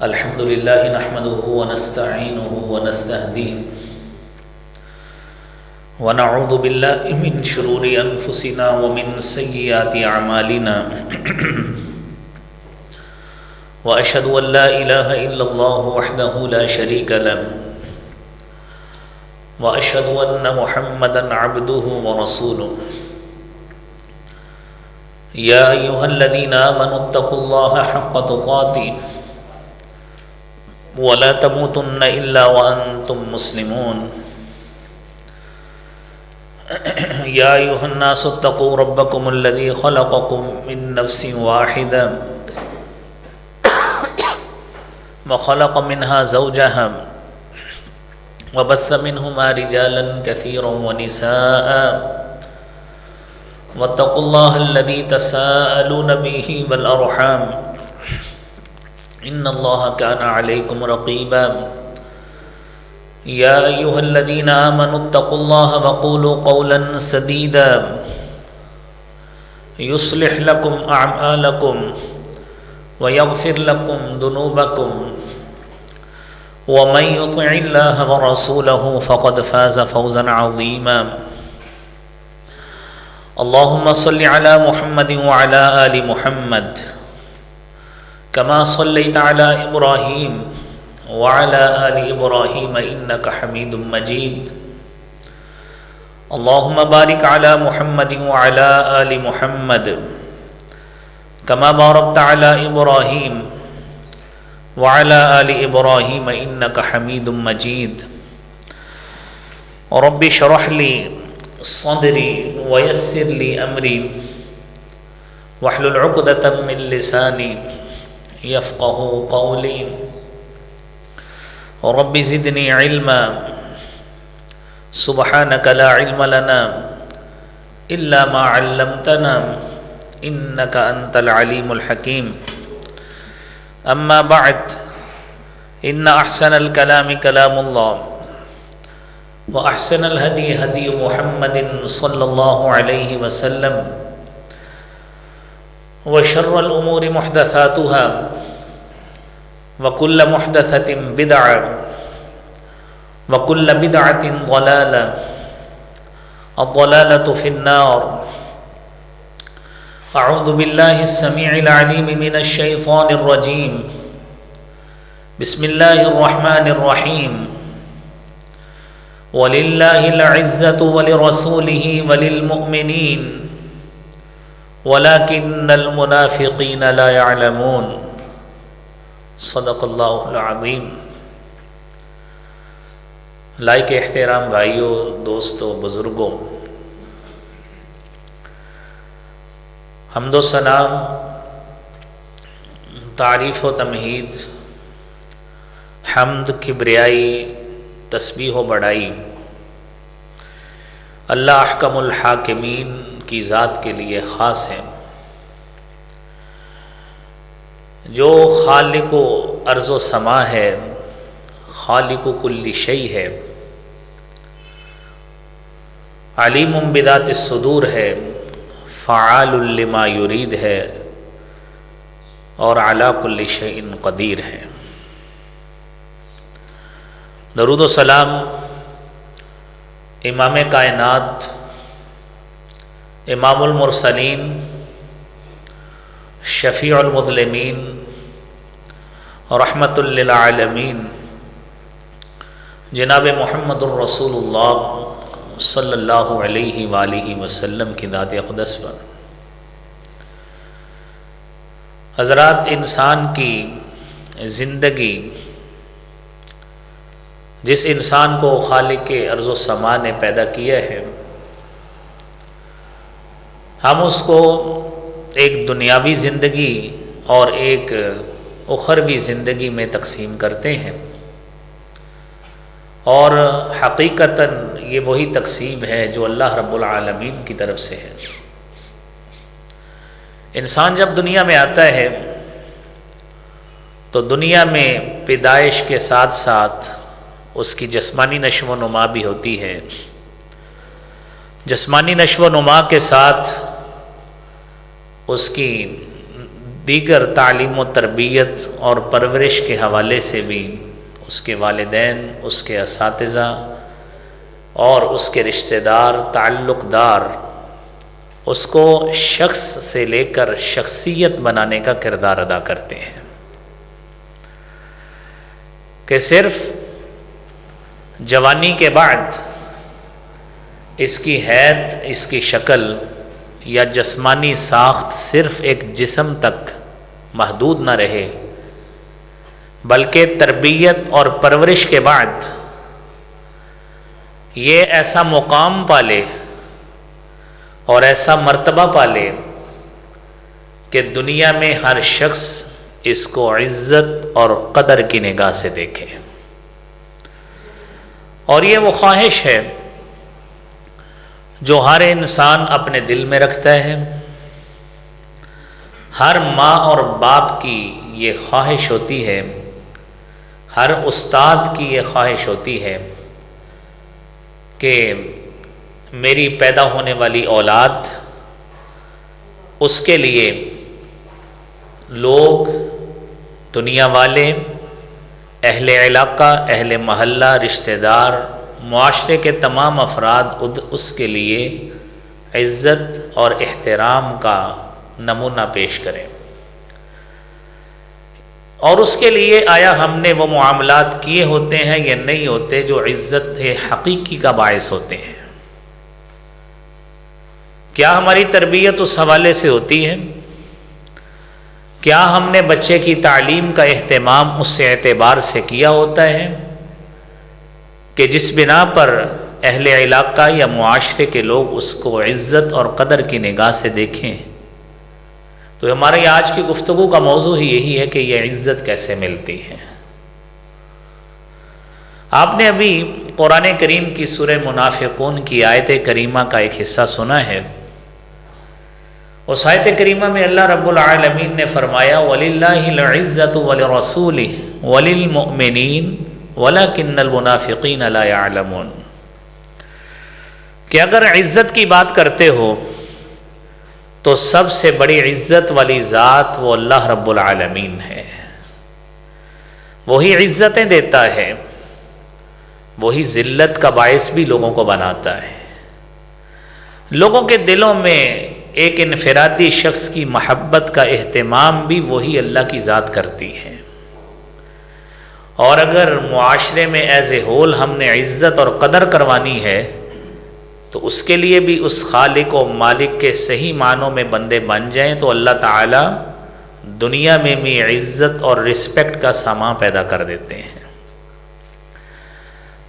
الحمد لله نحمده ونستعينه ونستهديه ونعوذ بالله من شرور أنفسنا ومن سيئات أعمالنا وأشهد أن لا إله إلا الله وحده لا شريك له وأشهد أن محمدا عبده ورسوله يا أيها الذين آمنوا اتقوا الله حق تقاته ولا تموتن إلا وأنتم مسلمون يا أيها الناس اتقوا ربكم الذي خلقكم من نفس واحدة وخلق منها زوجها وبث منهما رجالا كثيرا ونساء واتقوا الله الذي تساءلون به والأرحام إن الله كان عليكم رقيبا يا أيها الذين آمنوا اتقوا الله وقولوا قولا سديدا يصلح لكم أعمالكم ويغفر لكم ذنوبكم ومن يطع الله ورسوله فقد فاز فوزا عظيما اللهم صل على محمد وعلى آل محمد كما صليت على إبراهيم وعلى آل إبراهيم إنك حميد مجيد اللهم بارك على محمد وعلى آل محمد كما باركت على إبراهيم وعلى آل إبراهيم إنك حميد مجيد رب اشرح لي صدري ويسر لي أمري واحلل عقدة من لساني يفقه قولي رب زدني علما سبحانك لا علم لنا إلا ما علمتنا إنك أنت العليم الحكيم أما بعد إن أحسن الكلام كلام الله وأحسن الهدي هدي محمد صلى الله عليه وسلم وشر الأمور محدثاتها وكل محدثة بدعة وكل بدعة ضلالة الضلالة في النار أعوذ بالله السميع العليم من الشيطان الرجيم بسم الله الرحمن الرحيم ولله العزة ولرسوله وللمؤمنين ولكن المنافقين لا يعلمون صدق اللہ العظیم۔ لائق احترام بھائیوں، دوستوں، بزرگوں، حمد و ثنا، تعریف و تمہید، حمد، کبریائی، تسبیح و بڑائی اللہ احکم الحاکمین کی ذات کے لیے خاص ہے، جو خالق و ارض و سما ہے، خالق و کل شیء ہے، علیم بذات الصدور ہے، فعال لما یرید ہے، اور علی کل شیء قدیر ہے۔ درود و سلام امام کائنات، امام المرسلین، شفیع المظلمین، رحمت للعالمین، جناب محمد الرسول اللہ صلی اللہ علیہ وآلہ وسلم کی ذات اقدس پر۔ حضرات، انسان کی زندگی، جس انسان کو خالق ارض و سما نے پیدا کیا ہے، ہم اس کو ایک دنیاوی زندگی اور ایک اخروی زندگی میں تقسیم کرتے ہیں، اور حقیقتاً یہ وہی تقسیم ہے جو اللہ رب العالمین کی طرف سے ہے۔ انسان جب دنیا میں آتا ہے تو دنیا میں پیدائش کے ساتھ ساتھ اس کی جسمانی نشو و نما بھی ہوتی ہے، جسمانی نشو و نما کے ساتھ اس کی دیگر تعلیم و تربیت اور پرورش کے حوالے سے بھی اس کے والدین، اس کے اساتذہ اور اس کے رشتہ دار، تعلق دار اس کو شخص سے لے کر شخصیت بنانے کا کردار ادا کرتے ہیں، کہ صرف جوانی کے بعد اس کی حیت، اس کی شکل یا جسمانی ساخت صرف ایک جسم تک محدود نہ رہے، بلکہ تربیت اور پرورش کے بعد یہ ایسا مقام پالے اور ایسا مرتبہ پالے کہ دنیا میں ہر شخص اس کو عزت اور قدر کی نگاہ سے دیکھے۔ اور یہ وہ خواہش ہے جو ہر انسان اپنے دل میں رکھتا ہے، ہر ماں اور باپ کی یہ خواہش ہوتی ہے، ہر استاد کی یہ خواہش ہوتی ہے کہ میری پیدا ہونے والی اولاد، اس کے لیے لوگ، دنیا والے، اہل علاقہ، اہل محلہ، رشتہ دار، معاشرے کے تمام افراد اس کے لیے عزت اور احترام کا نمونہ پیش کریں۔ اور اس کے لیے آیا ہم نے وہ معاملات کیے ہوتے ہیں یا نہیں ہوتے جو عزت حقیقی کا باعث ہوتے ہیں؟ کیا ہماری تربیت اس حوالے سے ہوتی ہے؟ کیا ہم نے بچے کی تعلیم کا اہتمام اس اعتبار سے کیا ہوتا ہے کہ جس بنا پر اہل علاقہ یا معاشرے کے لوگ اس کو عزت اور قدر کی نگاہ سے دیکھیں؟ تو ہماری آج کی گفتگو کا موضوع ہی یہی ہے کہ یہ عزت کیسے ملتی ہے۔ آپ نے ابھی قرآن کریم کی سورہ منافقون کی آیت کریمہ کا ایک حصہ سنا ہے۔ اس آیت کریمہ میں اللہ رب العالمین نے فرمایا وَلِلَّهِ الْعِزَّةُ وَلِرَسُولِهِ وَلِلْمُؤْمِنِينَ وَلَكِنَّ الْمُنَافِقِينَ لَا يَعْلَمُونَ، کہ اگر عزت کی بات کرتے ہو تو سب سے بڑی عزت والی ذات وہ اللہ رب العالمین ہے۔ وہی عزتیں دیتا ہے، وہی ذلت کا باعث بھی لوگوں کو بناتا ہے۔ لوگوں کے دلوں میں ایک انفرادی شخص کی محبت کا اہتمام بھی وہی اللہ کی ذات کرتی ہے۔ اور اگر معاشرے میں ایز اے ہول ہم نے عزت اور قدر کروانی ہے تو اس کے لیے بھی اس خالق و مالک کے صحیح معنوں میں بندے بن جائیں تو اللہ تعالی دنیا میں بھی عزت اور رسپیکٹ کا سامان پیدا کر دیتے ہیں۔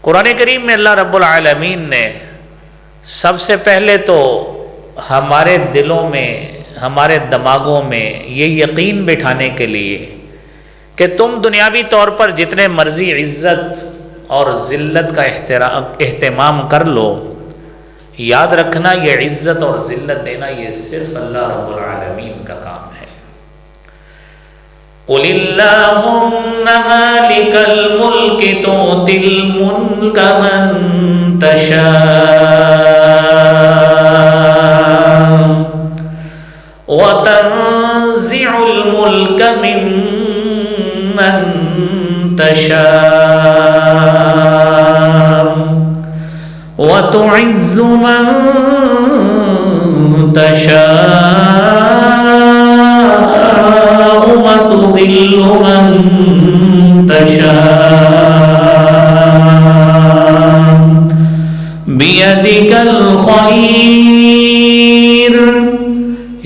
قرآن کریم میں اللہ رب العالمین نے سب سے پہلے تو ہمارے دلوں میں، ہمارے دماغوں میں یہ یقین بٹھانے کے لیے کہ تم دنیاوی طور پر جتنے مرضی عزت اور ذلت کا اہتمام کر لو، یاد رکھنا یہ عزت اور ذلت دینا یہ صرف اللہ رب العالمین کا کام ہے۔ قُلِ اللَّهُمَّ مَالِكَ الْمُلْكِ تُؤْتِي الْمُلْكَ مَن تَشَاءُ وَتَنزِعُ الْمُلْكَ مِمَّن تَشَاءُ وَتُعِزُّ مَن تَشَاءُ وَتُذِلُّ مَن تَشَاءُ بِيَدِكَ الْخَيْرُ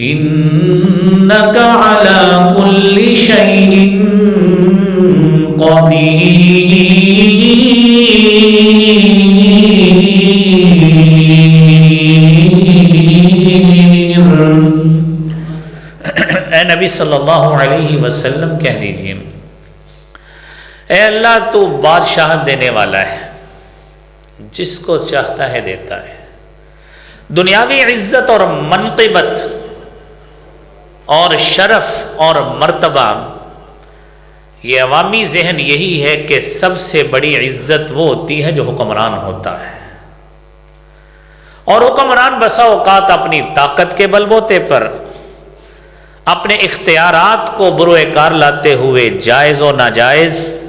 إِنَّكَ عَلَى كُلِّ شَيْءٍ قَدِيرٌ۔ اے نبی صلی اللہ علیہ وسلم کہہ دیجئے، اے اللہ تو بادشاہت دینے والا ہے، جس کو چاہتا ہے دیتا ہے۔ دنیاوی عزت اور منقبت اور شرف اور مرتبہ، یہ عوامی ذہن یہی ہے کہ سب سے بڑی عزت وہ ہوتی ہے جو حکمران ہوتا ہے، اور حکمران بسا اوقات اپنی طاقت کے بل بوتے پر، اپنے اختیارات کو بروئے کار لاتے ہوئے جائز و ناجائز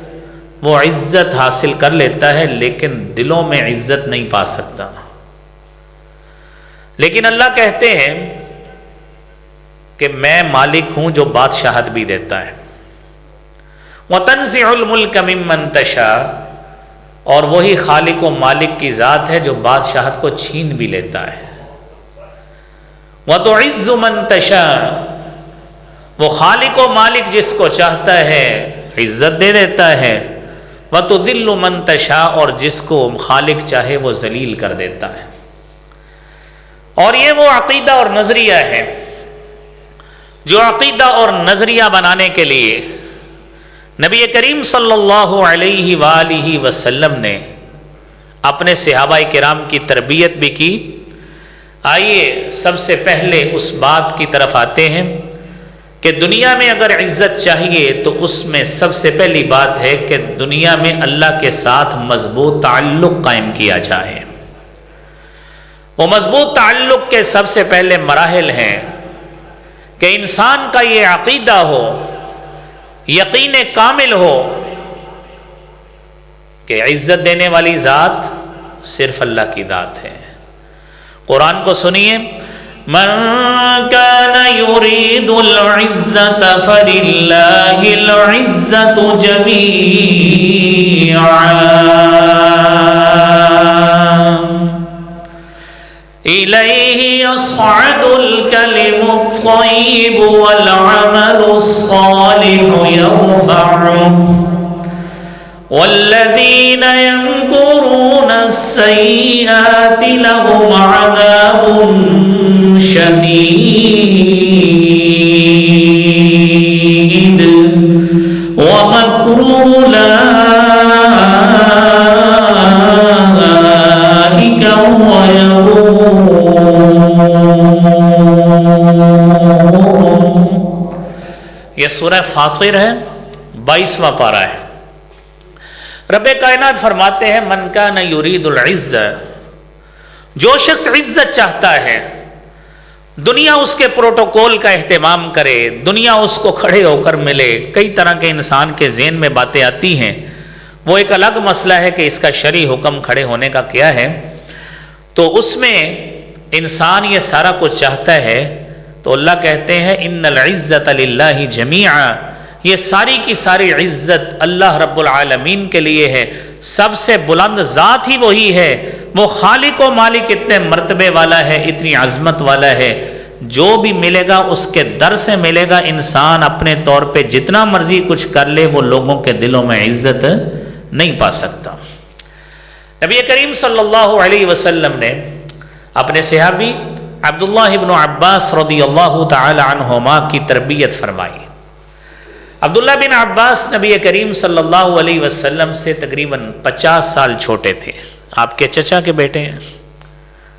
وہ عزت حاصل کر لیتا ہے، لیکن دلوں میں عزت نہیں پا سکتا۔ لیکن اللہ کہتے ہیں کہ میں مالک ہوں جو بادشاہت بھی دیتا ہے۔ وَتَنزِعُ الْمُلْكَ مِمَّن تَشَاءُ، اور وہی خالق و مالک کی ذات ہے جو بادشاہت کو چھین بھی لیتا ہے۔ وَتُعِزُّ مَن تَشَاءُ، وہ خالق و مالک جس کو چاہتا ہے عزت دے دیتا ہے۔ وَتُذِلُّ مَن تَشَاءُ، اور جس کو خالق چاہے وہ ذلیل کر دیتا ہے۔ اور یہ وہ عقیدہ اور نظریہ ہے جو عقیدہ اور نظریہ بنانے کے لیے نبی کریم صلی اللہ علیہ وآلہ وسلم نے اپنے صحابہ کرام کی تربیت بھی کی۔ آئیے سب سے پہلے اس بات کی طرف آتے ہیں کہ دنیا میں اگر عزت چاہیے تو اس میں سب سے پہلی بات ہے کہ دنیا میں اللہ کے ساتھ مضبوط تعلق قائم کیا جائے۔ وہ مضبوط تعلق کے سب سے پہلے مراحل ہیں کہ انسان کا یہ عقیدہ ہو، یقین کامل ہو کہ عزت دینے والی ذات صرف اللہ کی ذات ہے۔ قرآن کو سنیے، من كان يريد العزة فلله العزة جميعا إليه يصعد الكلم الطيب والعمل الصالح يرفعه والذين يمكرون السيئات لهم عذاب شديد ومكر أولئك هو يبور۔ یہ سورہ فاطر ہے، 22واں پارہ ہے۔ رب کائنات فرماتے ہیں من کان یرید العزہ، جو شخص عزت چاہتا ہے، دنیا اس کے پروٹوکول کا اہتمام کرے، دنیا اس کو کھڑے ہو کر ملے۔ کئی طرح کے انسان کے ذہن میں باتیں آتی ہیں، وہ ایک الگ مسئلہ ہے کہ اس کا شرعی حکم کھڑے ہونے کا کیا ہے۔ تو اس میں انسان یہ سارا کچھ چاہتا ہے، تو اللہ کہتے ہیں ان العزت للہ جمیعا، یہ ساری کی ساری عزت اللہ رب العالمین کے لیے ہے۔ سب سے بلند ذات ہی وہی ہے، وہ خالق و مالک اتنے مرتبے والا ہے، اتنی عظمت والا ہے، جو بھی ملے گا اس کے در سے ملے گا۔ انسان اپنے طور پہ جتنا مرضی کچھ کر لے وہ لوگوں کے دلوں میں عزت نہیں پا سکتا۔ نبی کریم صلی اللہ علیہ وسلم نے اپنے صحابی عبداللہ ابن عباس رضی اللہ تعالی عنہما کی تربیت فرمائی۔ عبداللہ بن عباس نبی کریم صلی اللہ علیہ وسلم سے تقریباً 50 سال چھوٹے تھے، آپ کے چچا کے بیٹے ہیں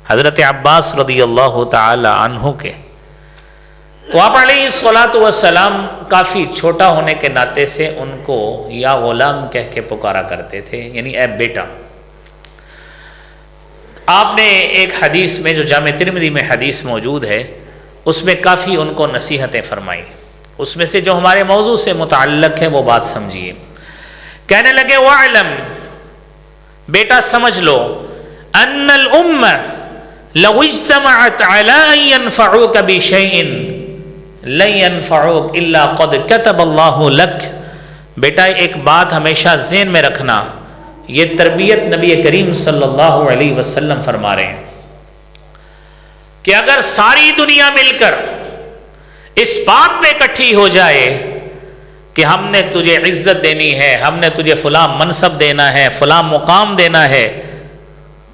حضرت عباس رضی اللہ تعالی عنہ کے۔ تو آپ علیہ الصلوۃ والسلام کافی چھوٹا ہونے کے ناطے سے ان کو یا غلام کہہ کے پکارا کرتے تھے، یعنی اے بیٹا۔ آپ نے ایک حدیث میں جو جامع ترمذی میں حدیث موجود ہے اس میں کافی ان کو نصیحتیں فرمائی، اس میں سے جو ہمارے موضوع سے متعلق ہے وہ بات سمجھیے۔ کہنے لگے وَاعْلَمْ، بیٹا سمجھ لو، أَنَّ الْأُمَّةَ لَوْ اجْتَمَعَتْ عَلَىٰ أَن يَنْفَعُوكَ بِشَيْءٍ لَن يَنْفَعُوكَ إِلَّا قَدْ كَتَبَ اللَّهُ لَكَ۔ بیٹا ایک بات ہمیشہ ذہن میں رکھنا، یہ تربیت نبی کریم صلی اللہ علیہ وسلم فرما رہے ہیں کہ اگر ساری دنیا مل کر اس بات پہ اکٹھی ہو جائے کہ ہم نے تجھے عزت دینی ہے، ہم نے تجھے فلاں منصب دینا ہے، فلاں مقام دینا ہے،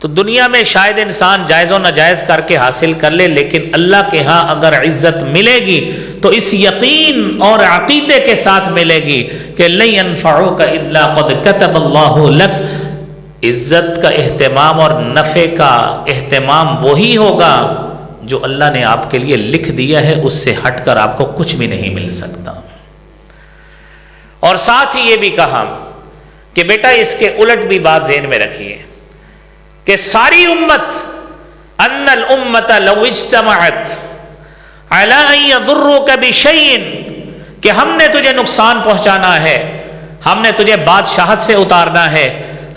تو دنیا میں شاید انسان جائز و ناجائز کر کے حاصل کر لے، لیکن اللہ کے ہاں اگر عزت ملے گی تو اس یقین اور عقیدے کے ساتھ ملے گی کہ لن ينفعوك الا قد كتب الله لك۔ عزت کا اہتمام اور نفع کا اہتمام وہی ہوگا جو اللہ نے آپ کے لیے لکھ دیا ہے، اس سے ہٹ کر آپ کو کچھ بھی نہیں مل سکتا۔ اور ساتھ ہی یہ بھی کہا کہ بیٹا اس کے الٹ بھی بات ذہن میں رکھیے کہ ساری امت ان الامت لو اجتمعت علی ان یضروک بشیء، کہ ہم نے تجھے نقصان پہنچانا ہے، ہم نے تجھے بادشاہت سے اتارنا ہے،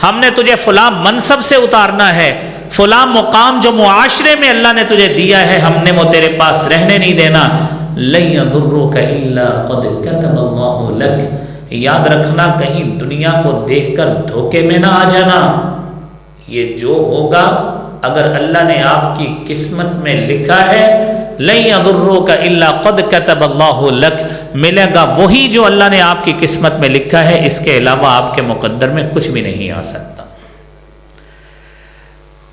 ہم نے تجھے فلاں منصب سے اتارنا ہے، فلاں مقام جو معاشرے میں اللہ نے تجھے دیا ہے ہم نے وہ تیرے پاس رہنے نہیں دینا۔ لن یضروک الا قد کتب اللہ لک، یاد رکھنا کہیں دنیا کو دیکھ کر دھوکے میں نہ آ جانا، یہ جو ہوگا اگر اللہ نے آپ کی قسمت میں لکھا ہے، لن یضروک الا قد کتب اللہ لک، ملے گا وہی جو اللہ نے آپ کی قسمت میں لکھا ہے، اس کے علاوہ آپ کے مقدر میں کچھ بھی نہیں آ سکتا۔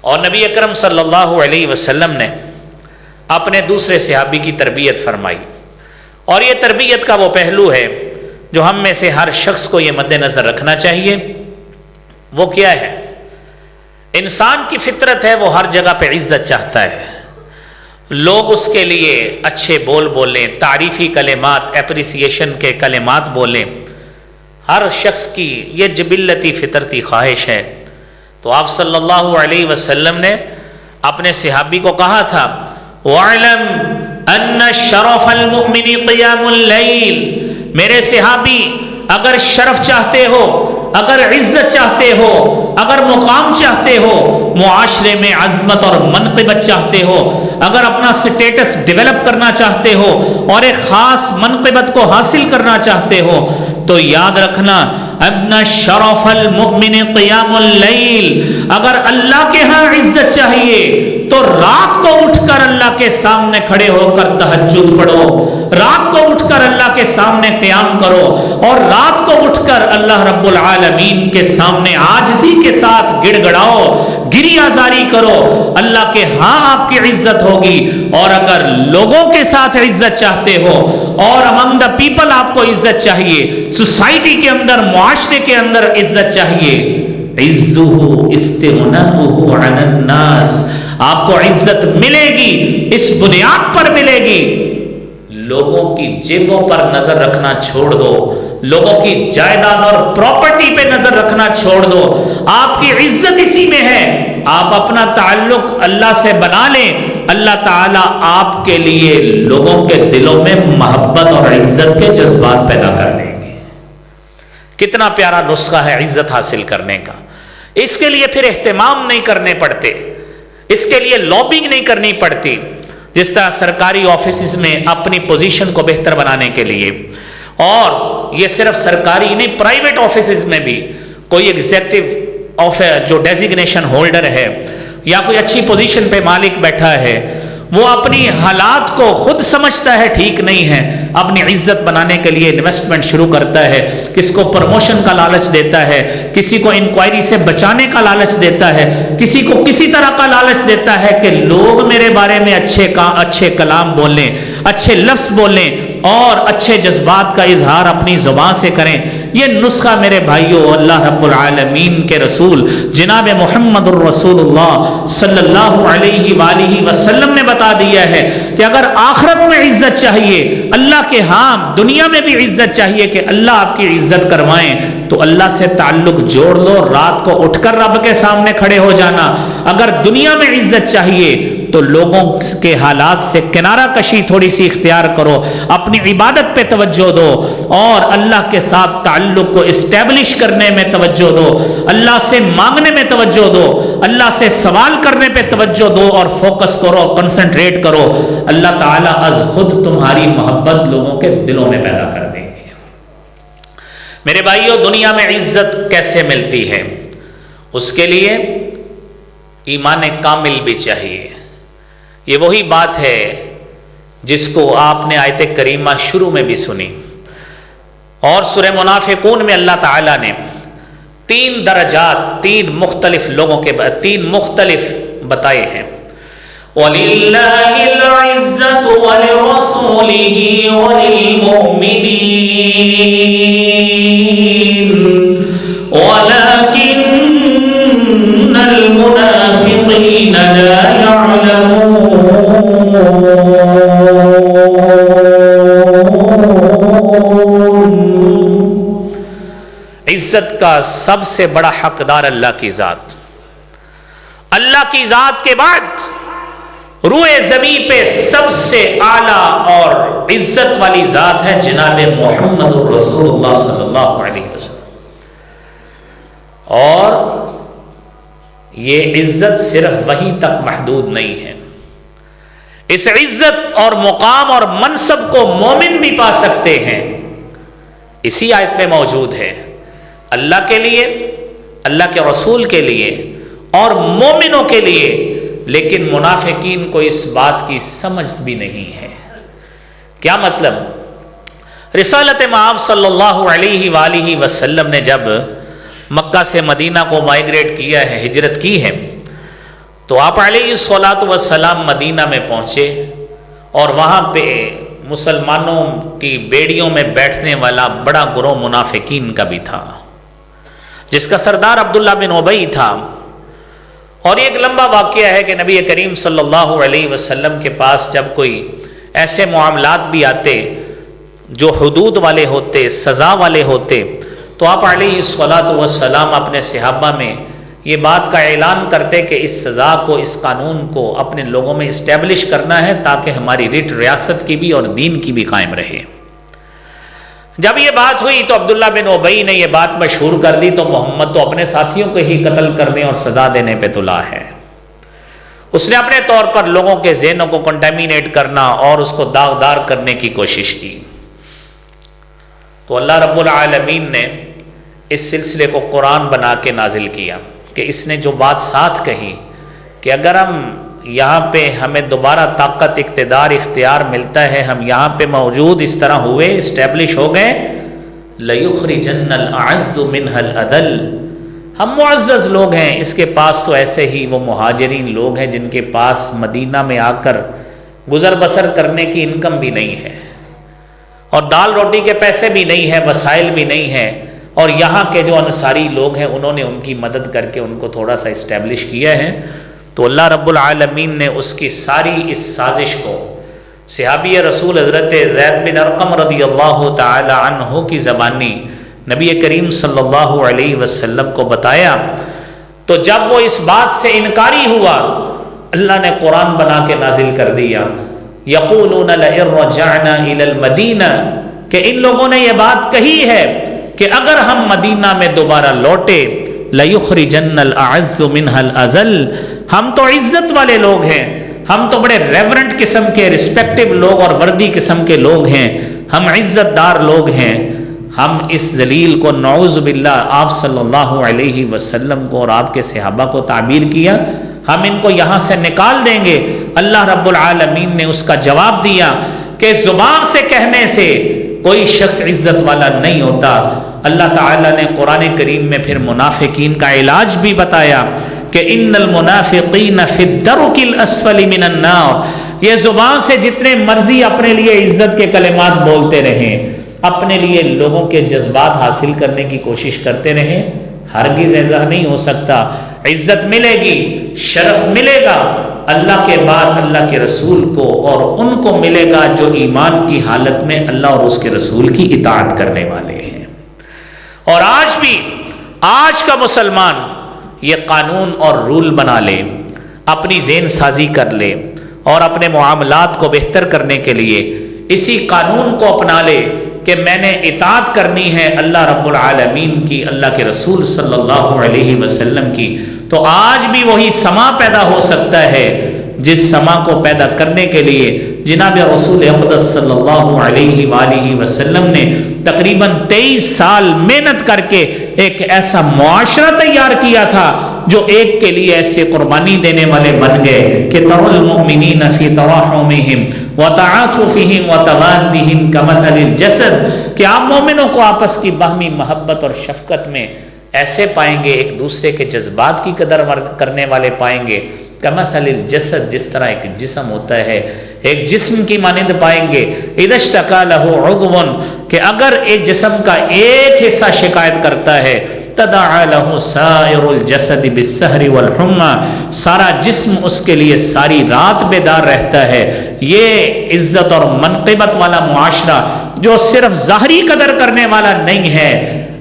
اور نبی اکرم صلی اللہ علیہ وسلم نے اپنے دوسرے صحابی کی تربیت فرمائی، اور یہ تربیت کا وہ پہلو ہے جو ہم میں سے ہر شخص کو یہ مد نظر رکھنا چاہیے۔ وہ کیا ہے؟ انسان کی فطرت ہے وہ ہر جگہ پہ عزت چاہتا ہے، لوگ اس کے لیے اچھے بول بولیں، تعریفی کلمات، اپریسیشن کے کلمات بولیں، ہر شخص کی یہ جبلتی فطرتی خواہش ہے۔ تو آپ صلی اللہ علیہ وسلم نے اپنے صحابی کو کہا تھا وَاعْلَمْ أَنَّ شَرَفَ الْمُؤْمِنِ قِيَامُ اللَّيْلِ، میرے صحابی اگر شرف چاہتے ہو، اگر عزت چاہتے ہو، اگر مقام چاہتے ہو، معاشرے میں عظمت اور منقبت چاہتے ہو، اگر اپنا سٹیٹس ڈیولپ کرنا چاہتے ہو اور ایک خاص منقبت کو حاصل کرنا چاہتے ہو، تو یاد رکھنا ان شرف المؤمن قیام اللیل، اگر اللہ کے ہاں عزت چاہیے تو رات کو اٹھ کر اللہ کے سامنے کھڑے ہو کر تہجد پڑھو، رات کو اٹھ کر اللہ کے سامنے قیام کرو، اور رات کو اٹھ کر اللہ رب العالمین کے سامنے عاجزی کے ساتھ گڑ گڑاؤ، گریہ زاری کرو، اللہ کے ہاں آپ کی عزت ہوگی۔ اور اگر لوگوں کے ساتھ عزت چاہتے ہو اور امنگ دا پیپل آپ کو عزت چاہیے، سوسائٹی کے اندر، معاشرے کے اندر عزت چاہیے، عزہ استغناءہ عن الناس، آپ کو عزت ملے گی اس بنیاد پر ملے گی، لوگوں کی جیبوں پر نظر رکھنا چھوڑ دو، لوگوں کی جائیداد اور پراپرٹی پہ نظر رکھنا چھوڑ دو، آپ کی عزت اسی میں ہے۔ آپ اپنا تعلق اللہ سے بنا لیں، اللہ تعالیٰ آپ کے لیے لوگوں کے دلوں میں محبت اور عزت کے جذبات پیدا کر دیں گے۔ کتنا پیارا نسخہ ہے عزت حاصل کرنے کا۔ اس کے لیے پھر اہتمام نہیں کرنے پڑتے، اس کے لیے لابنگ نہیں کرنی پڑتی، جس طرح سرکاری آفیسز میں اپنی پوزیشن کو بہتر بنانے کے لیے، اور یہ صرف سرکاری نہیں، پرائیویٹ آفیسز میں بھی کوئی ایگزیکٹو جو ڈیزیگنیشن ہولڈر ہے یا کوئی اچھی پوزیشن پہ مالک بیٹھا ہے، وہ اپنی حالات کو خود سمجھتا ہے ٹھیک نہیں ہے، اپنی عزت بنانے کے لیے انویسٹمنٹ شروع کرتا ہے، کس کو پروموشن کا لالچ دیتا ہے، کسی کو انکوائری سے بچانے کا لالچ دیتا ہے، کسی کو کسی طرح کا لالچ دیتا ہے کہ لوگ میرے بارے میں اچھے کلام بولیں، اچھے لفظ بولیں اور اچھے جذبات کا اظہار اپنی زبان سے کریں۔ یہ نسخہ میرے بھائیوں اللہ رب العالمین کے رسول جناب محمد الرسول اللہ صلی اللہ علیہ وآلہ وسلم نے بتا دیا ہے کہ اگر آخرت میں عزت چاہیے، اللہ کے ہاں دنیا میں بھی عزت چاہیے کہ اللہ آپ کی عزت کروائیں، تو اللہ سے تعلق جوڑ لو، رات کو اٹھ کر رب کے سامنے کھڑے ہو جانا۔ اگر دنیا میں عزت چاہیے تو لوگوں کے حالات سے کنارہ کشی تھوڑی سی اختیار کرو، اپنی عبادت پہ توجہ دو اور اللہ کے ساتھ تعلق کو اسٹیبلش کرنے میں توجہ دو، اللہ سے مانگنے میں توجہ دو، اللہ سے سوال کرنے پہ توجہ دو اور فوکس کرو، کنسنٹریٹ کرو، اللہ تعالیٰ از خود تمہاری محبت لوگوں کے دلوں میں پیدا کر دیں گے۔ میرے بھائیوں، دنیا میں عزت کیسے ملتی ہے؟ اس کے لیے ایمان کامل بھی چاہیے۔ یہ وہی بات ہے جس کو آپ نے آیت کریمہ شروع میں بھی سنی، اور سورہ منافقون میں اللہ تعالیٰ نے 3 درجات، 3 مختلف لوگوں کے 3 مختلف بتائے ہیں۔ وَلِلَّهِ الْعِزَّةُ وَلِرَسُولِهِ وَلِلْمُؤْمِنِينَ وَلَكِنَّ الْمُنَافِقِينَ لَا يَعْلَمُونَ۔ عزت کا سب سے بڑا حقدار اللہ کی ذات، اللہ کی ذات کے بعد روئے زمین پہ سب سے اعلیٰ اور عزت والی ذات ہے جناب محمد رسول اللہ صلی اللہ علیہ وسلم. اور یہ عزت صرف وہیں تک محدود نہیں ہے. اس عزت اور مقام اور منصب کو مومن بھی پا سکتے ہیں. اسی آیت میں موجود ہے اللہ کے لیے، اللہ کے رسول کے لیے اور مومنوں کے لیے، لیکن منافقین کو اس بات کی سمجھ بھی نہیں ہے. کیا مطلب؟ رسالت مآب صلی اللہ علیہ وآلہ وسلم نے جب مکہ سے مدینہ کو مائیگریٹ کیا ہے، ہجرت کی ہے، تو آپ علیہ الصلاۃ والسلام مدینہ میں پہنچے اور وہاں پہ مسلمانوں کی بیڑیوں میں بیٹھنے والا بڑا گروہ منافقین کا بھی تھا، جس کا سردار عبداللہ بن ابی تھا. اور ایک لمبا واقعہ ہے کہ نبی کریم صلی اللہ علیہ وسلم کے پاس جب کوئی ایسے معاملات بھی آتے جو حدود والے ہوتے، سزا والے ہوتے، تو آپ علیہ الصلاۃ والسلام اپنے صحابہ میں یہ بات کا اعلان کرتے کہ اس سزا کو، اس قانون کو اپنے لوگوں میں اسٹیبلش کرنا ہے تاکہ ہماری رٹ ریاست کی بھی اور دین کی بھی قائم رہے. جب یہ بات ہوئی تو عبداللہ بن ابی نے یہ بات مشہور کر دی، تو محمد تو اپنے ساتھیوں کو ہی قتل کرنے اور سزا دینے پہ تلا ہے. اس نے اپنے طور پر لوگوں کے ذہنوں کو کنٹامینیٹ کرنا اور اس کو داغدار کرنے کی کوشش کی. تو اللہ رب العالمین نے اس سلسلے کو قرآن بنا کے نازل کیا کہ اس نے جو بات ساتھ کہی کہ اگر ہم یہاں پہ ہمیں دوبارہ طاقت، اقتدار، اختیار ملتا ہے، ہم یہاں پہ موجود اس طرح ہوئے، اسٹیبلش ہو گئے، لَيُخْرِجَنَّ الْأَعَزُّ مِنْهَا الْأَذَلَّ، ہم معزز لوگ ہیں. اس کے پاس تو ایسے ہی وہ مہاجرین لوگ ہیں جن کے پاس مدینہ میں آ کر گزر بسر کرنے کی انکم بھی نہیں ہے اور دال روٹی کے پیسے بھی نہیں ہیں، وسائل بھی نہیں ہیں، اور یہاں کے جو انصاری لوگ ہیں انہوں نے ان کی مدد کر کے ان کو تھوڑا سا اسٹیبلش کیا ہے. تو اللہ رب العالمین نے اس کی ساری اس سازش کو صحابی رسول حضرت زید بن ارقم رضی اللہ تعالی عنہ کی زبانی نبی کریم صلی اللہ علیہ وسلم کو بتایا. تو جب وہ اس بات سے انکاری ہوا، اللہ نے قرآن بنا کے نازل کر دیا، یقولون لئن رجعنا الی المدینہ، کہ ان لوگوں نے یہ بات کہی ہے کہ اگر ہم مدینہ میں دوبارہ لوٹے، لَيُخْرِجَنَّ الْأَعَزُّ مِنْهَا الْأَذَلَّ، ہم تو عزت والے لوگ ہیں، ہم تو بڑے ریورنٹ قسم کے، رسپیکٹیو لوگ اور وردی قسم کے لوگ ہیں، ہم عزت دار لوگ ہیں، ہم اس ذلیل کو نعوذ باللہ آپ صلی اللہ علیہ وسلم کو اور آپ کے صحابہ کو تعبیر کیا، ہم ان کو یہاں سے نکال دیں گے. اللہ رب العالمین نے اس کا جواب دیا کہ زبان سے کہنے سے کوئی شخص عزت والا نہیں ہوتا. اللہ تعالیٰ نے قرآن کریم میں پھر منافقین کا علاج بھی بتایا کہ ان المنافقین فی الدرک الاسفل من النار، یہ زبان سے جتنے مرضی اپنے لیے عزت کے کلمات بولتے رہیں، اپنے لیے لوگوں کے جذبات حاصل کرنے کی کوشش کرتے رہیں، ہرگز ایسا نہیں ہو سکتا. عزت ملے گی، شرف ملے گا اللہ کے بعد اللہ کے رسول کو، اور ان کو ملے گا جو ایمان کی حالت میں اللہ اور اس کے رسول کی اطاعت کرنے والے ہیں. اور آج بھی آج کا مسلمان یہ قانون اور رول بنا لے، اپنی ذہن سازی کر لے اور اپنے معاملات کو بہتر کرنے کے لیے اسی قانون کو اپنا لے کہ میں نے اطاعت کرنی ہے اللہ رب العالمین کی، اللہ کے رسول صلی اللہ علیہ وسلم کی، تو آج بھی وہی سما پیدا ہو سکتا ہے جس سما کو پیدا کرنے کے لیے جناب رسول اقدس صلی اللہ علیہ وآلہ وسلم نے تقریباً 23 سال محنت کر کے ایک ایسا معاشرہ تیار کیا تھا جو ایک کے لیے ایسے قربانی دینے والے بن گئے کہ تر المؤمنین فی تراحمہم وتعاطفہم وتوادہم کمثل الجسد، کہ آپ مومنوں کو آپس کی باہمی محبت اور شفقت میں ایسے پائیں گے، ایک دوسرے کے جذبات کی قدر کرنے والے پائیں گے، کمثل الجسد، جس طرح ایک جسم ہوتا ہے ایک جسم کی مانند پائیں گے، اذا اشتکا لہ عضو، کہ اگر ایک جسم کا ایک حصہ شکایت کرتا ہے، تداعی لہ سائر الجسد بالسہر والحمى، سارا جسم اس کے لیے ساری رات بیدار رہتا ہے. یہ عزت اور منقبت والا معاشرہ جو صرف ظاہری قدر کرنے والا نہیں ہے،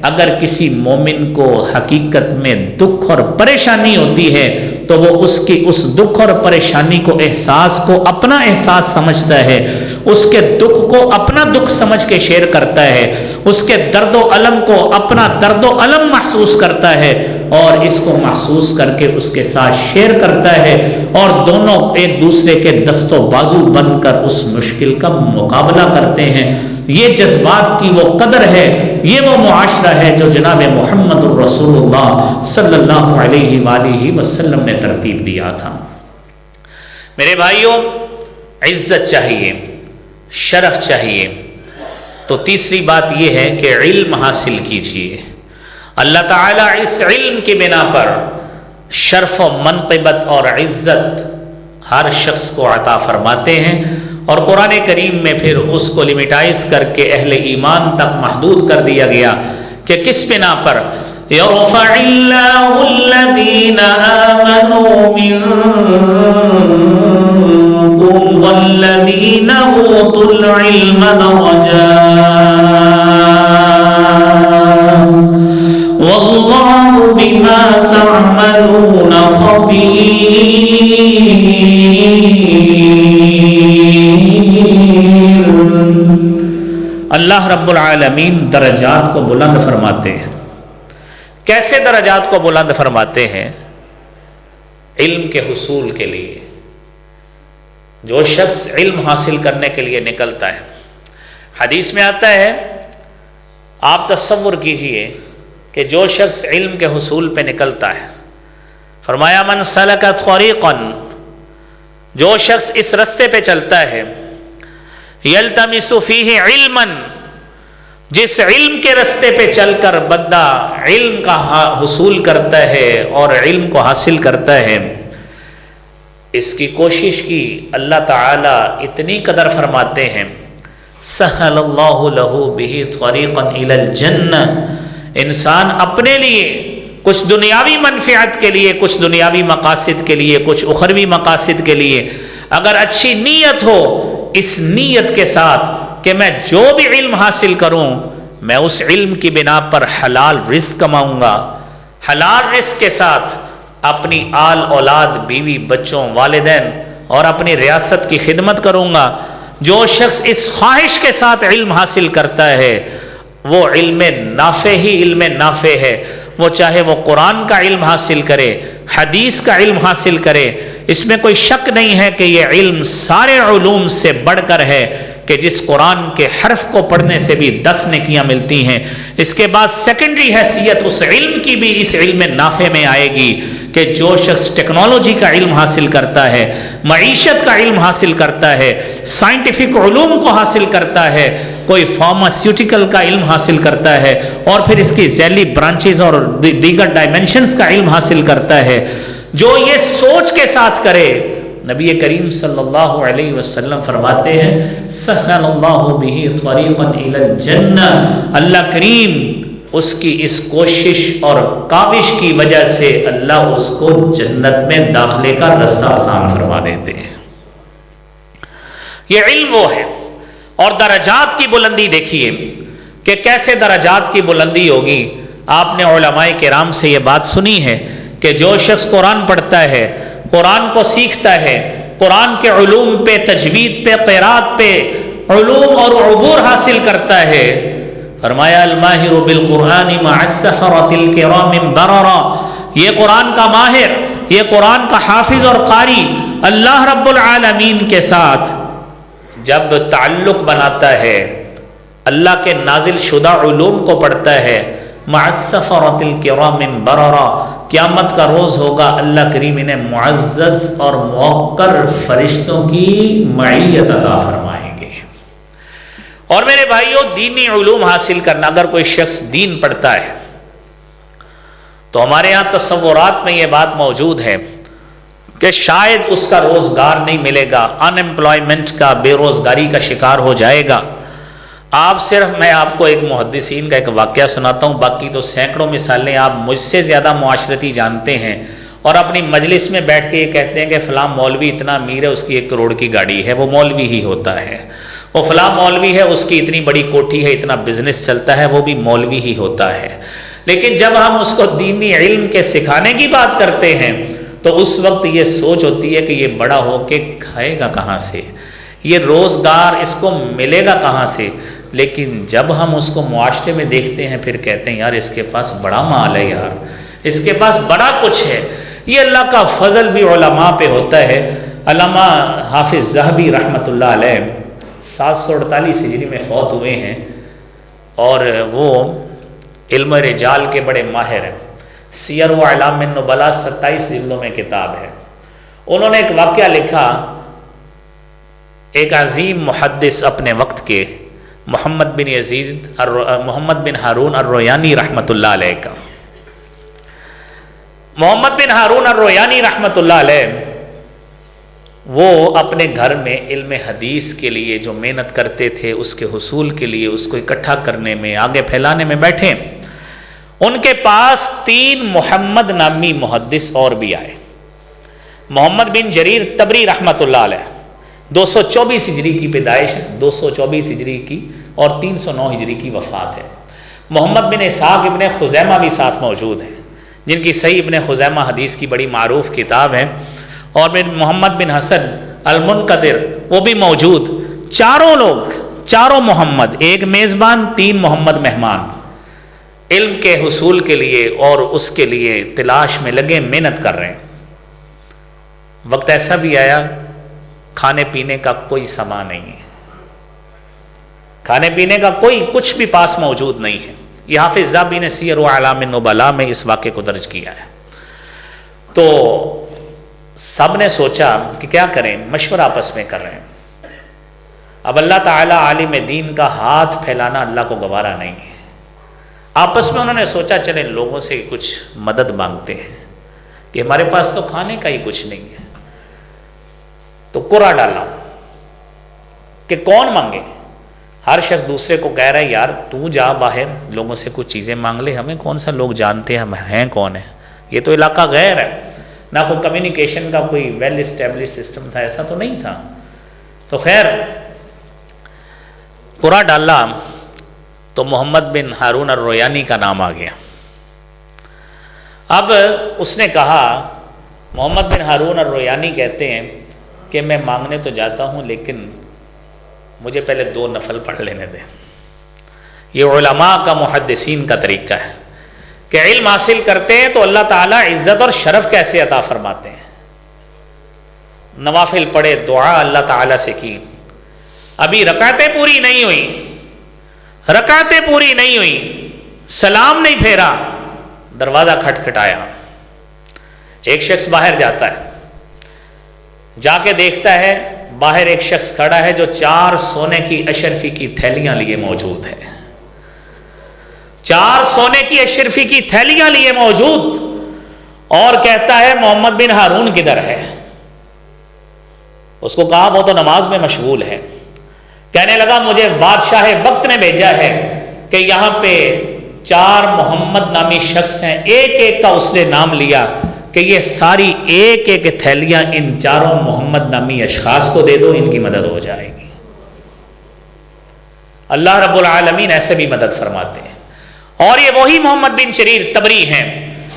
اگر کسی مومن کو حقیقت میں دکھ اور پریشانی ہوتی ہے تو وہ اس دکھ اور پریشانی کو احساس کو اپنا احساس سمجھتا ہے، اس کے دکھ کو اپنا دکھ سمجھ کے شیئر کرتا ہے، اس کے درد و الم کو اپنا درد و الم محسوس کرتا ہے اور اس کو محسوس کر کے اس کے ساتھ شیئر کرتا ہے، اور دونوں ایک دوسرے کے دست و بازو بن کر اس مشکل کا مقابلہ کرتے ہیں۔ یہ جذبات کی وہ قدر ہے، یہ وہ معاشرہ ہے جو جناب محمد الرسول اللہ صلی اللہ علیہ وآلہ وسلم نے ترتیب دیا تھا۔ میرے بھائیوں، عزت چاہیے، شرف چاہیے، تو تیسری بات یہ ہے کہ علم حاصل کیجیے۔ اللہ تعالیٰ اس علم کی بنا پر شرف و منقبت اور عزت ہر شخص کو عطا فرماتے ہیں، اور قرآن کریم میں پھر اس کو لمیٹائز کر کے اہل ایمان تک محدود کر دیا گیا کہ کس بنا پر؟ يَرْفَعِ اللَّهُ الَّذِينَ آمَنُوا مِنكُمْ وَالَّذِينَ أُوتُوا الْعِلْمَ دَرَجَاتٍ وَاللَّهُ بِمَا تَعْمَلُونَ خَبِيرٌ۔ اللہ رب العالمین درجات کو بلند فرماتے ہیں۔ کیسے درجات کو بلند فرماتے ہیں؟ علم کے حصول کے لیے۔ جو شخص علم حاصل کرنے کے لیے نکلتا ہے، حدیث میں آتا ہے، آپ تصور کیجئے کہ جو شخص علم کے حصول پہ نکلتا ہے، فرمایا من سلک طریقا، جو شخص اس رستے پہ چلتا ہے، یلتمس فیہ علما، جس علم کے رستے پہ چل کر بندہ علم کا حصول کرتا ہے اور علم کو حاصل کرتا ہے، اس کی کوشش کی اللہ تعالیٰ اتنی قدر فرماتے ہیں، سہل اللہ لہ بہ طریقا الی الجنہ، انسان اپنے لیے کچھ دنیاوی منفعت کے لیے، کچھ دنیاوی مقاصد کے لیے، کچھ اخروی مقاصد کے لیے اگر اچھی نیت ہو، اس نیت کے ساتھ کہ میں جو بھی علم حاصل کروں میں اس علم کی بنا پر حلال رزق کماؤں گا، حلال رزق کے ساتھ اپنی آل اولاد، بیوی بچوں، والدین اور اپنی ریاست کی خدمت کروں گا، جو شخص اس خواہش کے ساتھ علم حاصل کرتا ہے وہ علم نافع ہی علم نافع ہے۔ وہ چاہے وہ قرآن کا علم حاصل کرے، حدیث کا علم حاصل کرے، اس میں کوئی شک نہیں ہے کہ یہ علم سارے علوم سے بڑھ کر ہے، کہ جس قرآن کے حرف کو پڑھنے سے بھی 10 نیکیاں ملتی ہیں۔ اس کے بعد سیکنڈری حیثیت اس علم کی بھی اس علم نافع میں آئے گی کہ جو شخص ٹیکنالوجی کا علم حاصل کرتا ہے، معیشت کا علم حاصل کرتا ہے، سائنٹیفک علوم کو حاصل کرتا ہے، کوئی فارماسیوٹیکل کا علم حاصل کرتا ہے، اور پھر اس کی ذیلی برانچز اور دیگر ڈائمنشنز کا علم حاصل کرتا ہے، جو یہ سوچ کے ساتھ کرے، نبی کریم صلی اللہ علیہ وسلم فرماتے ہیں سہل اللہ بہ طریقا الی الجنہ، اللہ کریم اس کی اس کوشش اور کاوش کی وجہ سے اللہ اس کو جنت میں داخلے کا رستہ آسان فرما دیتے ہیں۔ یہ علم وہ ہے۔ اور درجات کی بلندی دیکھیے کہ کیسے درجات کی بلندی ہوگی۔ آپ نے علماء کرام سے یہ بات سنی ہے کہ جو شخص قرآن پڑھتا ہے، قرآن کو سیکھتا ہے، قرآن کے علوم پہ، تجوید پہ، قرات پہ علوم اور عبور حاصل کرتا ہے، فرمایا الماہر بالقرآن مع السفرۃ الکرام بررا، یہ قرآن کا ماہر، یہ قرآن کا حافظ اور قاری اللہ رب العالمین کے ساتھ جب تعلق بناتا ہے، اللہ کے نازل شدہ علوم کو پڑھتا ہے، مع السفرۃ الکرام بررا، قیامت کا روز ہوگا اللہ کریم انہیں معزز اور موقر فرشتوں کی معیت عطا فرمائیں گے۔ اور میرے بھائیوں، دینی علوم حاصل کرنا، اگر کوئی شخص دین پڑھتا ہے تو ہمارے ہاں تصورات میں یہ بات موجود ہے کہ شاید اس کا روزگار نہیں ملے گا، ان ایمپلائمنٹ کا، بے روزگاری کا شکار ہو جائے گا۔ میں آپ کو ایک محدثین کا ایک واقعہ سناتا ہوں، باقی تو سینکڑوں مثالیں آپ مجھ سے زیادہ معاشرتی جانتے ہیں، اور اپنی مجلس میں بیٹھ کے یہ کہتے ہیں کہ فلاں مولوی اتنا امیر ہے، اس کی 1 کروڑ کی گاڑی ہے، وہ مولوی ہی ہوتا ہے، وہ فلاں مولوی ہے، اس کی اتنی بڑی کوٹھی ہے، اتنا بزنس چلتا ہے، وہ بھی مولوی ہی ہوتا ہے۔ لیکن جب ہم اس کو دینی علم کے سکھانے کی بات کرتے ہیں تو اس وقت یہ سوچ ہوتی ہے کہ یہ بڑا ہو کے کھائے گا کہاں سے، یہ روزگار اس کو ملے گا کہاں سے۔ لیکن جب ہم اس کو معاشرے میں دیکھتے ہیں پھر کہتے ہیں یار اس کے پاس بڑا مال ہے، یار اس کے پاس بڑا کچھ ہے۔ یہ اللہ کا فضل بھی علماء پہ ہوتا ہے۔ علامہ حافظ ذہبی رحمۃ اللہ علیہ 748 ہجری میں فوت ہوئے ہیں، اور وہ علم رجال کے بڑے ماہر ہیں۔ سیر و اعلام النبلاء 27 جلدوں میں کتاب ہے۔ انہوں نے ایک واقعہ لکھا، ایک عظیم محدث اپنے وقت کے محمد بن ہارون الرویانی رحمۃ اللہ علیہ کا۔ محمد بن ہارون الرویانی رحمۃ اللہ علیہ وہ اپنے گھر میں علم حدیث کے لیے جو محنت کرتے تھے، اس کے حصول کے لیے، اس کو اکٹھا کرنے میں، آگے پھیلانے میں بیٹھے۔ ان کے پاس 3 محمد نامی محدث اور بھی آئے۔ محمد بن جریر طبری رحمۃ اللہ علیہ 224 ہجری کی پیدائش ہے، 224 ہجری کی اور 309 ہجری کی وفات ہے۔ محمد بن اسحاق ابن خزیمہ بھی ساتھ موجود ہیں، جن کی صحیح ابن خزیمہ حدیث کی بڑی معروف کتاب ہے، اور محمد بن حسن المنقدر وہ بھی موجود۔ چاروں لوگ، چاروں محمد، ایک میزبان 3 محمد مہمان، علم کے حصول کے لیے اور اس کے لیے تلاش میں لگے، محنت کر رہے ہیں۔ وقت ایسا بھی آیا کھانے پینے کا کوئی سامان نہیں ہے، کھانے پینے کا کوئی کچھ بھی پاس موجود نہیں ہے۔ یہ حافظ ذہبی نے سیر و اعلام النبلاء میں اس واقعے کو درج کیا ہے۔ تو سب نے سوچا کہ کیا کریں، مشورہ آپس میں کر رہے ہیں۔ اب اللہ تعالیٰ عالم دین کا ہاتھ پھیلانا اللہ کو گوارا نہیں ہے۔ آپس میں انہوں نے سوچا چلیں لوگوں سے کچھ مدد مانگتے ہیں کہ ہمارے پاس تو کھانے کا ہی کچھ نہیں ہے۔ تو قرعہ ڈالا کہ کون مانگے۔ ہر شخص دوسرے کو کہہ رہا ہے یار تو جا باہر لوگوں سے کچھ چیزیں مانگ لے، ہمیں کون سا لوگ جانتے ہیں، ہم ہیں کون ہیں، یہ تو علاقہ غیر ہے، نہ کوئی کمیونیکیشن کا کوئی ویل اسٹیبلش سسٹم تھا، ایسا تو نہیں تھا۔ تو خیر قرعہ ڈالا تو محمد بن ہارون الرویانی کا نام آ گیا۔ اب اس نے کہا، محمد بن ہارون الرویانی کہتے ہیں کہ میں مانگنے تو جاتا ہوں لیکن مجھے پہلے 2 نفل پڑھ لینے دیں۔ یہ علماء کا، محدثین کا طریقہ ہے کہ علم حاصل کرتے ہیں تو اللہ تعالیٰ عزت اور شرف کیسے عطا فرماتے ہیں۔ نوافل پڑھے، دعا اللہ تعالیٰ سے کی، ابھی رکعتیں پوری نہیں ہوئی، رکعتیں پوری نہیں ہوئی، سلام نہیں پھیرا، دروازہ کھٹکھٹایا۔ ایک شخص باہر جاتا ہے، جا کے دیکھتا ہے باہر ایک شخص کھڑا ہے جو 4 سونے کی اشرفی کی تھیلیاں لیے موجود ہے، 4 سونے کی اشرفی کی تھیلیاں لیے موجود، اور کہتا ہے محمد بن ہارون کدھر ہے؟ اس کو کہا وہ تو نماز میں مشغول ہے۔ کہنے لگا مجھے بادشاہ وقت نے بھیجا ہے کہ یہاں پہ 4 محمد نامی شخص ہیں، ایک ایک کا اس نے نام لیا کہ یہ ساری ایک ایک تھیلیاں ان 4 محمد نامی اشخاص کو دے دو، ان کی مدد ہو جائے گی۔ اللہ رب العالمین ایسے بھی مدد فرماتے ہیں۔ اور یہ وہی محمد بن جریر طبری ہیں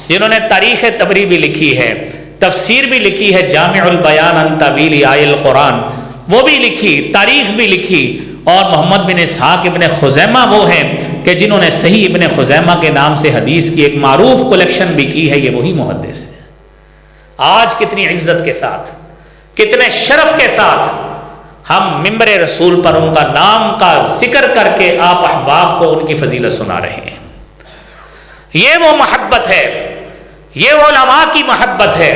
جنہوں نے تاریخ طبری بھی لکھی ہے، تفسیر بھی لکھی ہے، جامع البیان عن تاویل آیہ القرآن وہ بھی لکھی، تاریخ بھی لکھی۔ اور محمد بن اسحاق ابن خزیمہ وہ ہیں کہ جنہوں نے صحیح ابن خزیمہ کے نام سے حدیث کی ایک معروف کلیکشن بھی کی ہے، یہ وہی محدث ہے۔ آج کتنی عزت کے ساتھ، کتنے شرف کے ساتھ ہم ممبر رسول پر ان کا نام کا ذکر کر کے آپ احباب کو ان کی فضیلت سنا رہے ہیں۔ یہ وہ محبت ہے، یہ علماء کی محبت ہے،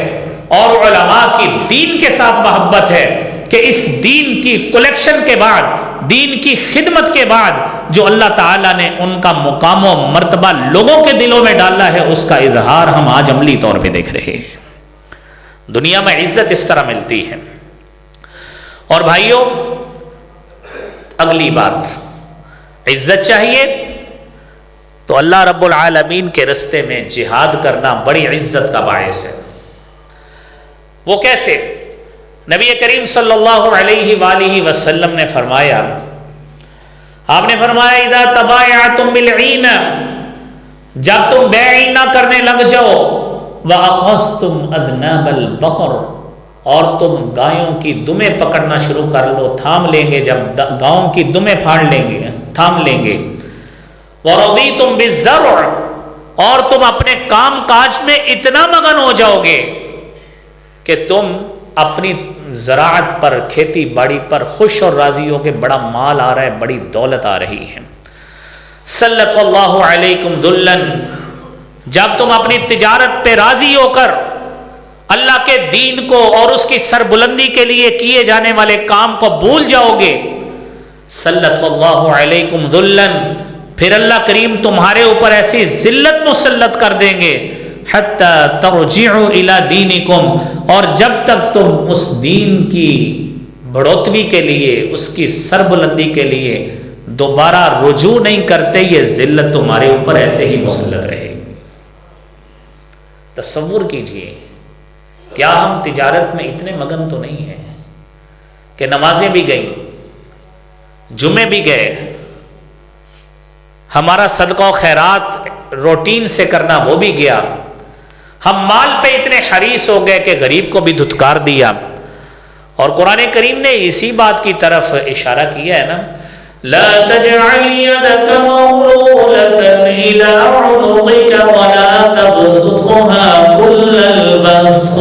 اور علماء کی دین کے ساتھ محبت ہے کہ اس دین کی کلیکشن کے بعد، دین کی خدمت کے بعد جو اللہ تعالیٰ نے ان کا مقام و مرتبہ لوگوں کے دلوں میں ڈالا ہے، اس کا اظہار ہم آج عملی طور پہ دیکھ رہے ہیں۔ دنیا میں عزت اس طرح ملتی ہے۔ اور بھائیوں، اگلی بات، عزت چاہیے تو اللہ رب العالمین کے رستے میں جہاد کرنا بڑی عزت کا باعث ہے۔ وہ کیسے؟ نبی کریم صلی اللہ علیہ وآلہ وسلم نے فرمایا، آپ نے فرمایا اذا تبایعتم بالعین، جب تم بیع نہ کرنے لگ جاؤ، وَأَخَذْتُمْ أَذْنَابَ الْبَقَرِ، اور تم گایوں کی دمیں پکڑنا شروع کر لو، تھام لیں گے، جب گاؤں کی دمیں پھاڑ لیں گے، تھام لیں گے۔ وَرَضِيتُمْ بِالزَّرْعِ، اور تم اپنے کام کاج میں اتنا مگن ہو جاؤ گے کہ تم اپنی زراعت پر، کھیتی باڑی پر خوش اور راضی ہو کہ بڑا مال آ رہا ہے، بڑی دولت آ رہی ہے۔ سلط اللہ علیکم ذلًا، جب تم اپنی تجارت پہ راضی ہو کر اللہ کے دین کو اور اس کی سربلندی کے لیے کیے جانے والے کام کو بھول جاؤ گے، سلط اللہ علیکم ذلًا، پھر اللہ کریم تمہارے اوپر ایسی ذلت مسلط کر دیں گے، حتی ترجعوا الی دینکم، اور جب تک تم اس دین کی بڑھوتری کے لیے، اس کی سربلندی کے لیے دوبارہ رجوع نہیں کرتے، یہ ذلت تمہارے اوپر ایسے ہی مسلط رہے گی۔ تصور کیجئے، کیا ہم تجارت میں اتنے مگن تو نہیں ہیں کہ نمازیں بھی گئیں، جمعے بھی گئے، ہمارا صدقہ و خیرات روٹین سے کرنا وہ بھی گیا، ہم مال پہ اتنے حریص ہو گئے کہ غریب کو بھی دھتکار دیا۔ اور قرآن کریم نے اسی بات کی طرف اشارہ کیا ہے نا، لا تجعل يدك مغلولة إلى عنقك ولا تبسطها كل البسط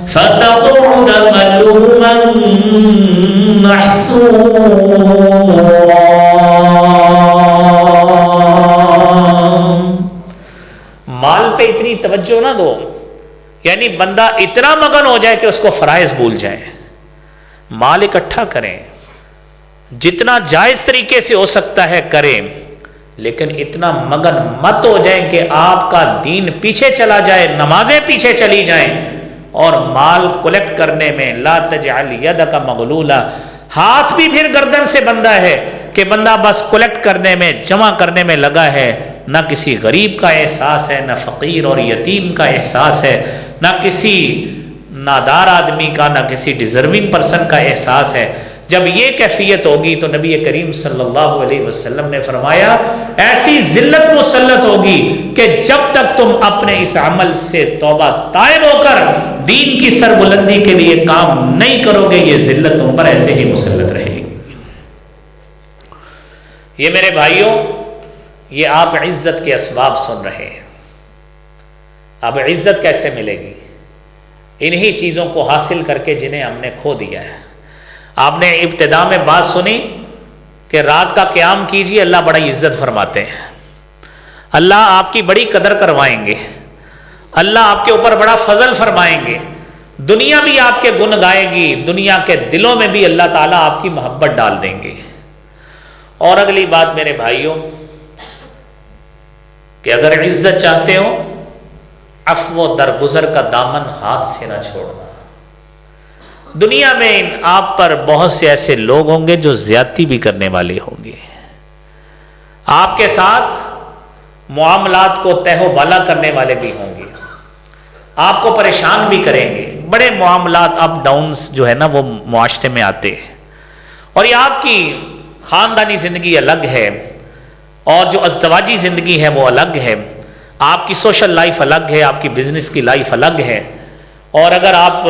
فتقعد ملوما محسورا۔ مال پہ اتنی توجہ نہ دو، یعنی بندہ اتنا مگن ہو جائے کہ اس کو فرائض بھول جائے۔ مال اکٹھا کریں، جتنا جائز طریقے سے ہو سکتا ہے کریں، لیکن اتنا مگن مت ہو جائیں کہ آپ کا دین پیچھے چلا جائے، نمازیں پیچھے چلی جائیں، اور مال کلیکٹ کرنے میں لا تجعل یدک مغلولہ، ہاتھ بھی پھر گردن سے بندھا ہے کہ بندہ بس کلیکٹ کرنے میں، جمع کرنے میں لگا ہے، نہ کسی غریب کا احساس ہے، نہ فقیر اور یتیم کا احساس ہے، نہ کسی نادار آدمی کا، نہ کسی ڈیزرونگ پرسن کا احساس ہے۔ جب یہ کیفیت ہوگی تو نبی کریم صلی اللہ علیہ وسلم نے فرمایا ایسی ذلت مسلط ہوگی کہ جب تک تم اپنے اس عمل سے توبہ تائب ہو کر دین کی سربلندی کے لیے کام نہیں کرو گے، یہ ذلت تم پر ایسے ہی مسلط رہے گی۔ یہ میرے بھائیوں، یہ آپ عزت کے اسباب سن رہے ہیں۔ اب عزت کیسے ملے گی؟ انہی چیزوں کو حاصل کر کے جنہیں ہم نے کھو دیا ہے۔ آپ نے ابتدا میں بات سنی کہ رات کا قیام کیجیے، اللہ بڑا عزت فرماتے ہیں، اللہ آپ کی بڑی قدر کروائیں گے، اللہ آپ کے اوپر بڑا فضل فرمائیں گے، دنیا بھی آپ کے گن گائے گی، دنیا کے دلوں میں بھی اللہ تعالیٰ آپ کی محبت ڈال دیں گے۔ اور اگلی بات میرے بھائیوں کہ اگر عزت چاہتے ہو، عفو و درگزر کا دامن ہاتھ سے نہ چھوڑنا۔ دنیا میں آپ پر بہت سے ایسے لوگ ہوں گے جو زیادتی بھی کرنے والے ہوں گے، آپ کے ساتھ معاملات کو تہ و بالا کرنے والے بھی ہوں گے، آپ کو پریشان بھی کریں گے، بڑے معاملات اپ ڈاؤنز جو ہے نا وہ معاشرے میں آتے ہیں، اور یہ آپ کی خاندانی زندگی الگ ہے اور جو ازدواجی زندگی ہے وہ الگ ہے، آپ کی سوشل لائف الگ ہے، آپ کی بزنس کی لائف الگ ہے، اور اگر آپ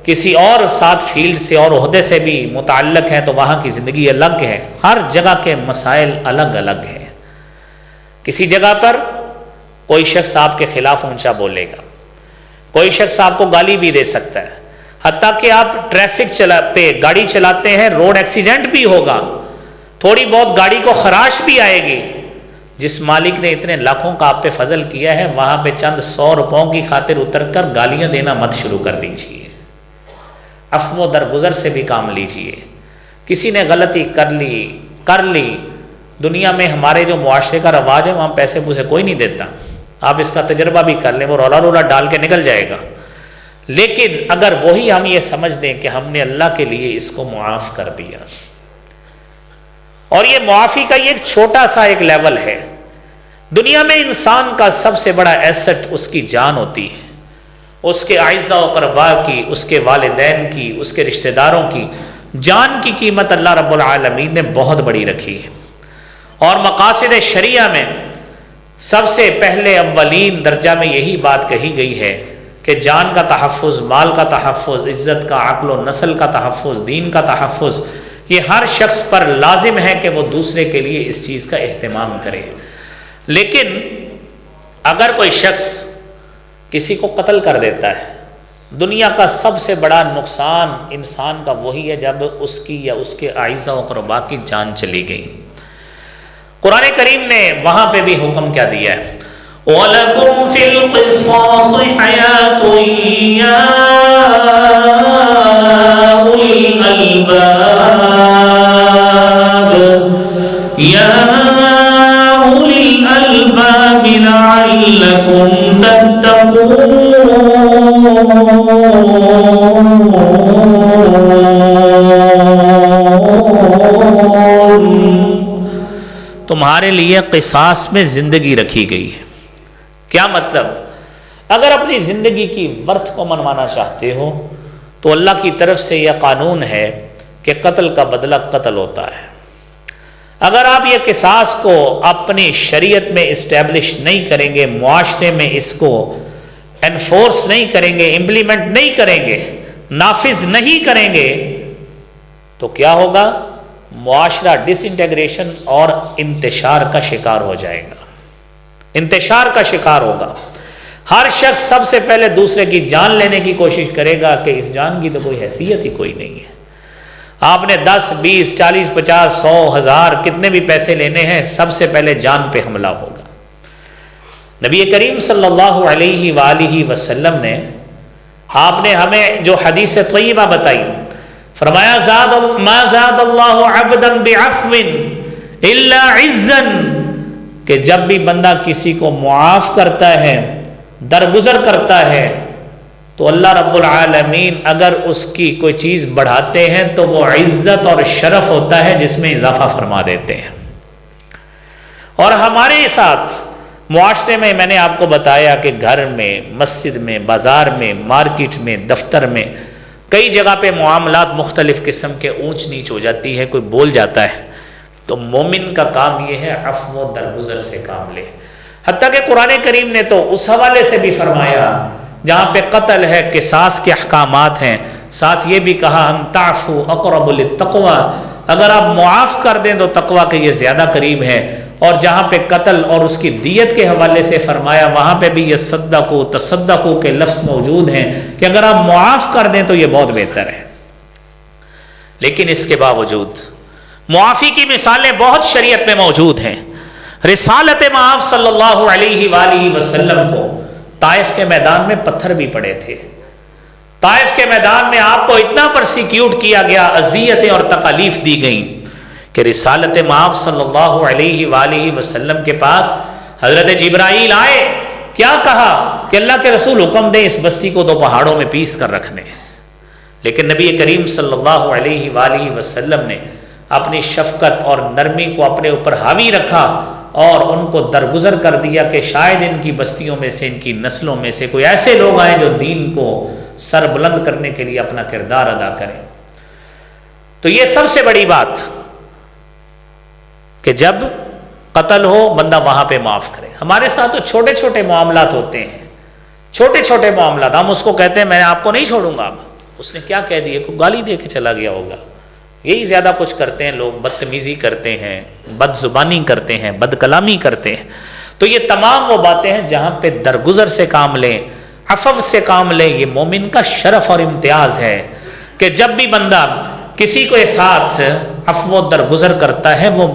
کسی اور ساتھ فیلڈ سے اور عہدے سے بھی متعلق ہیں تو وہاں کی زندگی الگ ہے، ہر جگہ کے مسائل الگ الگ ہیں۔ کسی جگہ پر کوئی شخص آپ کے خلاف اونچا بولے گا، کوئی شخص آپ کو گالی بھی دے سکتا ہے، حتیٰ کہ آپ ٹریفک پہ گاڑی چلاتے ہیں، روڈ ایکسیڈنٹ بھی ہوگا، تھوڑی بہت گاڑی کو خراش بھی آئے گی، جس مالک نے اتنے لاکھوں کا آپ پہ فضل کیا ہے وہاں پہ چند 100 روپوں کی خاطر اتر کر گالیاں دینا مت شروع کر دیجیے، عفو و درگزر سے بھی کام لیجیے۔ کسی نے غلطی کر لی، دنیا میں ہمارے جو معاشرے کا رواج ہے وہاں پیسے پوسے کوئی نہیں دیتا، آپ اس کا تجربہ بھی کر لیں، وہ رولا ڈال کے نکل جائے گا، لیکن اگر وہی ہم یہ سمجھ دیں کہ ہم نے اللہ کے لیے اس کو معاف کر دیا، اور یہ معافی کا یہ ایک چھوٹا سا ایک لیول ہے۔ دنیا میں انسان کا سب سے بڑا ایسٹ اس کی جان ہوتی ہے، اس کے اعزاء و اقرباء کی، اس کے والدین کی، اس کے رشتہ داروں کی جان کی قیمت اللہ رب العالمین نے بہت بڑی رکھی ہے، اور مقاصد شریعہ میں سب سے پہلے اولین درجہ میں یہی بات کہی گئی ہے کہ جان کا تحفظ، مال کا تحفظ، عزت کا، عقل و نسل کا تحفظ، دین کا تحفظ، یہ ہر شخص پر لازم ہے کہ وہ دوسرے کے لیے اس چیز کا اہتمام کرے۔ لیکن اگر کوئی شخص کسی کو قتل کر دیتا ہے، دنیا کا سب سے بڑا نقصان انسان کا وہی ہے جب اس کی یا اس کے اعزا و اقربا کی جان چلی گئی۔ قرآن کریم نے وہاں پہ بھی حکم کیا دیا ہے، وَلَكُمْ فِي الْقِصَاصِ حَيَاةٌ يَا أُولِي الْأَلْبَابِ لَعَلَّكُمْ تَتَّقُونَ۔ تمہارے لیے قصاص میں زندگی رکھی گئی ہے۔ کیا مطلب؟ اگر اپنی زندگی کی ورتھ کو منوانا چاہتے ہو تو اللہ کی طرف سے یہ قانون ہے کہ قتل کا بدلہ قتل ہوتا ہے۔ اگر آپ یہ قصاص کو اپنی شریعت میں اسٹیبلش نہیں کریں گے، معاشرے میں اس کو انفورس نہیں کریں گے، امپلیمنٹ نہیں کریں گے، نافذ نہیں کریں گے، تو کیا ہوگا؟ معاشرہ ڈس انٹیگریشن اور انتشار کا شکار ہو جائے گا، انتشار کا شکار ہوگا۔ ہر شخص سب سے پہلے دوسرے کی جان لینے کی کوشش کرے گا کہ اس جان کی تو کوئی حیثیت ہی کوئی نہیں ہے۔ آپ نے 10 20 40 50 100 1000 کتنے بھی پیسے لینے ہیں، سب سے پہلے جان پہ حملہ ہوگا۔ نبی کریم صلی اللہ علیہ وآلہ وسلم نے آپ نے ہمیں جو حدیث طیبہ بتائی، فرمایا ما زاد اللہ عبدا بعفو الا عزا، کہ جب بھی بندہ کسی کو معاف کرتا ہے، درگزر کرتا ہے، تو اللہ رب العالمین اگر اس کی کوئی چیز بڑھاتے ہیں تو وہ عزت اور شرف ہوتا ہے جس میں اضافہ فرما دیتے ہیں۔ اور ہمارے ساتھ معاشرے میں نے آپ کو بتایا کہ گھر میں، مسجد میں، بازار میں، مارکیٹ میں، دفتر میں، کئی جگہ پہ معاملات مختلف قسم کے اونچ نیچ ہو جاتی ہے، کوئی بول جاتا ہے، تو مومن کا کام یہ ہے عفو و درگزر سے کام لے۔ حتیٰ کہ قرآن کریم نے تو اس حوالے سے بھی فرمایا جہاں پہ قتل ہے، قصاص کے احکامات ہیں، ساتھ یہ بھی کہا ان تعفو اقرب للتقوی، اگر آپ معاف کر دیں تو تقوی کے یہ زیادہ قریب ہے۔ اور جہاں پہ قتل اور اس کی دیت کے حوالے سے فرمایا، وہاں پہ بھی یہ صدقوا تصدقوا کے لفظ موجود ہیں کہ اگر آپ معاف کر دیں تو یہ بہت بہتر ہے۔ لیکن اس کے باوجود معافی کی مثالیں بہت شریعت میں موجود ہیں۔ رسالت مآب صلی اللہ علیہ وآلہ وسلم کو طائف کے میدان میں پتھر بھی پڑے تھے۔ طائف کے میدان میں آپ کو اتنا پرسیکیوٹ کیا گیا، اذیتیں اور تکالیف دی گئیں کہ رسالت مآب صلی اللہ علیہ وآلہ وسلم کے پاس حضرت جبرائیل آئے، کیا کہا کہ اللہ کے رسول حکم دیں اس بستی کو 2 پہاڑوں میں پیس کر رکھنے۔ لیکن نبی کریم صلی اللہ علیہ وآلہ وسلم نے اپنی شفقت اور نرمی کو اپنے اوپر حاوی رکھا اور ان کو درگزر کر دیا کہ شاید ان کی بستیوں میں سے، ان کی نسلوں میں سے کوئی ایسے لوگ آئیں جو دین کو سر بلند کرنے کے لیے اپنا کردار ادا کریں۔ تو یہ سب سے بڑی بات کہ جب قتل ہو بندہ وہاں پہ معاف کرے۔ ہمارے ساتھ تو چھوٹے چھوٹے معاملات ہوتے ہیں، چھوٹے چھوٹے معاملات، ہم اس کو کہتے ہیں میں آپ کو نہیں چھوڑوں گا، اب اس نے کیا کہہ دیا، کوئی گالی دے کے چلا گیا ہوگا، یہی زیادہ کچھ کرتے ہیں لوگ، بدتمیزی کرتے ہیں، بد زبانی کرتے ہیں، بد کلامی کرتے ہیں۔ تو یہ تمام وہ باتیں ہیں جہاں پہ درگزر سے کام لیں، عفو سے کام لیں۔ یہ مومن کا شرف اور امتیاز ہے کہ جب بھی بندہ کسی کے ساتھ عفو و درگزر کرتا ہے وہ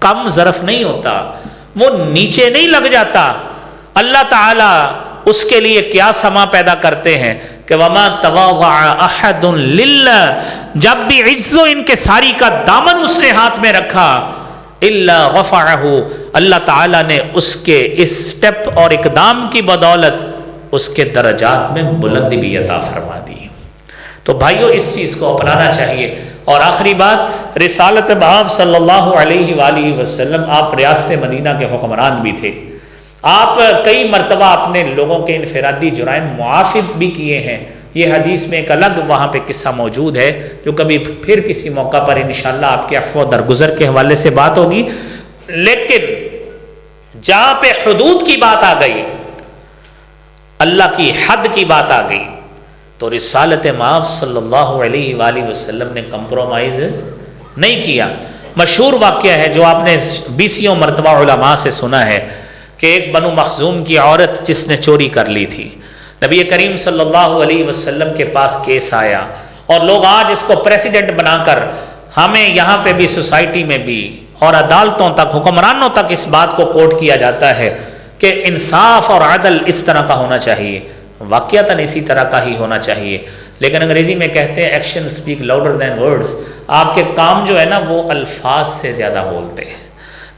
کم ظرف نہیں ہوتا، وہ نیچے نہیں لگ جاتا۔ اللہ تعالیٰ اس کے لیے کیا سما پیدا کرتے ہیں کہ وما تواضع احد للہ، جب بھی عز و انکساری کا دامن اس نے ہاتھ میں رکھا، الا رفعہ، اللہ تعالیٰ نے اس کے اس سٹیپ اور اقدام کی بدولت اس کے درجات میں بلندی بھی عطا فرما دی۔ تو بھائیو اس چیز کو اپنانا چاہیے۔ اور آخری بات، رسالت مآب صلی اللہ علیہ وآلہ وسلم، آپ ریاست مدینہ کے حکمران بھی تھے، آپ کئی مرتبہ اپنے لوگوں کے انفرادی جرائم معاف بھی کیے ہیں۔ یہ حدیث میں ایک الگ وہاں پہ قصہ موجود ہے جو کبھی پھر کسی موقع پر انشاءاللہ آپ کے عفو درگزر کے حوالے سے بات ہوگی۔ لیکن جہاں پہ حدود کی بات آ گئی، اللہ کی حد کی بات آ گئی، تو رسالت مآب صلی اللہ علیہ وآلہ وسلم نے کمپرومائز نہیں کیا۔ مشہور واقعہ ہے جو آپ نے 20 مرتبہ علماء سے سنا ہے کہ ایک بنو مخزوم کی عورت جس نے چوری کر لی تھی، نبی کریم صلی اللہ علیہ وسلم کے پاس کیس آیا، اور لوگ آج اس کو پریسیڈنٹ بنا کر ہمیں یہاں پہ بھی، سوسائٹی میں بھی اور عدالتوں تک، حکمرانوں تک اس بات کو کوٹ کیا جاتا ہے کہ انصاف اور عدل اس طرح کا ہونا چاہیے، واقعتاً اسی طرح کا ہی ہونا چاہیے، لیکن انگریزی میں کہتے ہیں action speak louder than words, آپ کے کام جو ہے نا وہ الفاظ سے زیادہ بولتے ہیں۔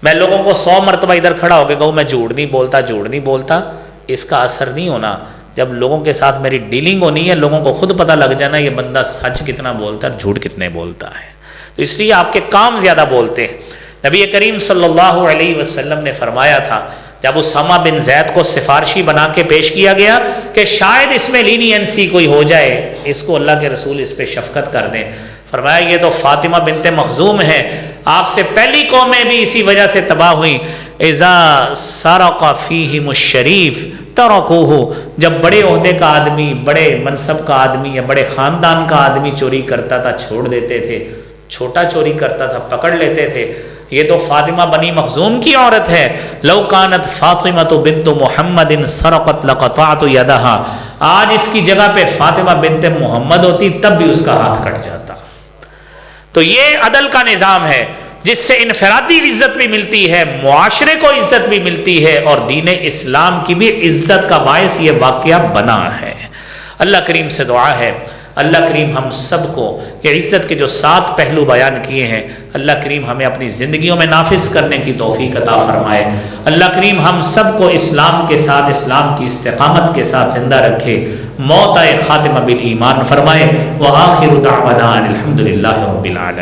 میں لوگوں کو 100 مرتبہ ادھر کھڑا ہو کے کہوں میں جھوٹ نہیں بولتا، اس کا اثر نہیں ہونا۔ جب لوگوں کے ساتھ میری ڈیلنگ ہونی ہے، لوگوں کو خود پتہ لگ جانا یہ بندہ سچ کتنا بولتا ہے اور جھوٹ کتنے بولتا ہے، تو اس لیے آپ کے کام زیادہ بولتے ہیں۔ نبی کریم صلی اللہ علیہ وسلم نے فرمایا تھا جب اسامہ بن زید کو سفارشی بنا کے پیش کیا گیا کہ شاید اس میں لینینسی کوئی ہو جائے، اس کو اللہ کے رسول اس پہ شفقت کر دیں، فرمایا یہ تو فاطمہ بنت مخزوم ہے، آپ سے پہلی قومیں بھی اسی وجہ سے تباہ ہوئیں۔ اذا سرق فیہم الشریف ترکوہ، جب بڑے عہدے کا آدمی، بڑے منصب کا آدمی یا بڑے خاندان کا آدمی چوری کرتا تھا چھوڑ دیتے تھے، چھوٹا چوری کرتا تھا پکڑ لیتے تھے۔ یہ تو فاطمہ بنی مخزوم کی عورت ہے، لو کانت فاطمہ بنت محمد سرقت لقطعت یدہا، آج اس کی جگہ پہ فاطمہ بنت محمد ہوتی تب بھی اس کا ہاتھ کٹ جاتا۔ تو یہ عدل کا نظام ہے جس سے انفرادی عزت بھی ملتی ہے، معاشرے کو عزت بھی ملتی ہے، اور دین اسلام کی بھی عزت کا باعث یہ واقعہ بنا ہے۔ اللہ کریم سے دعا ہے اللہ کریم ہم سب کو یہ عزت کے جو 7 پہلو بیان کیے ہیں، اللہ کریم ہمیں اپنی زندگیوں میں نافذ کرنے کی توفیق عطا فرمائے۔ اللہ کریم ہم سب کو اسلام کے ساتھ، اسلام کی استقامت کے ساتھ زندہ رکھے، موت خاتمہ بالایمان فرمائے۔ وآخر دعوانا الحمدللہ رب العالمین۔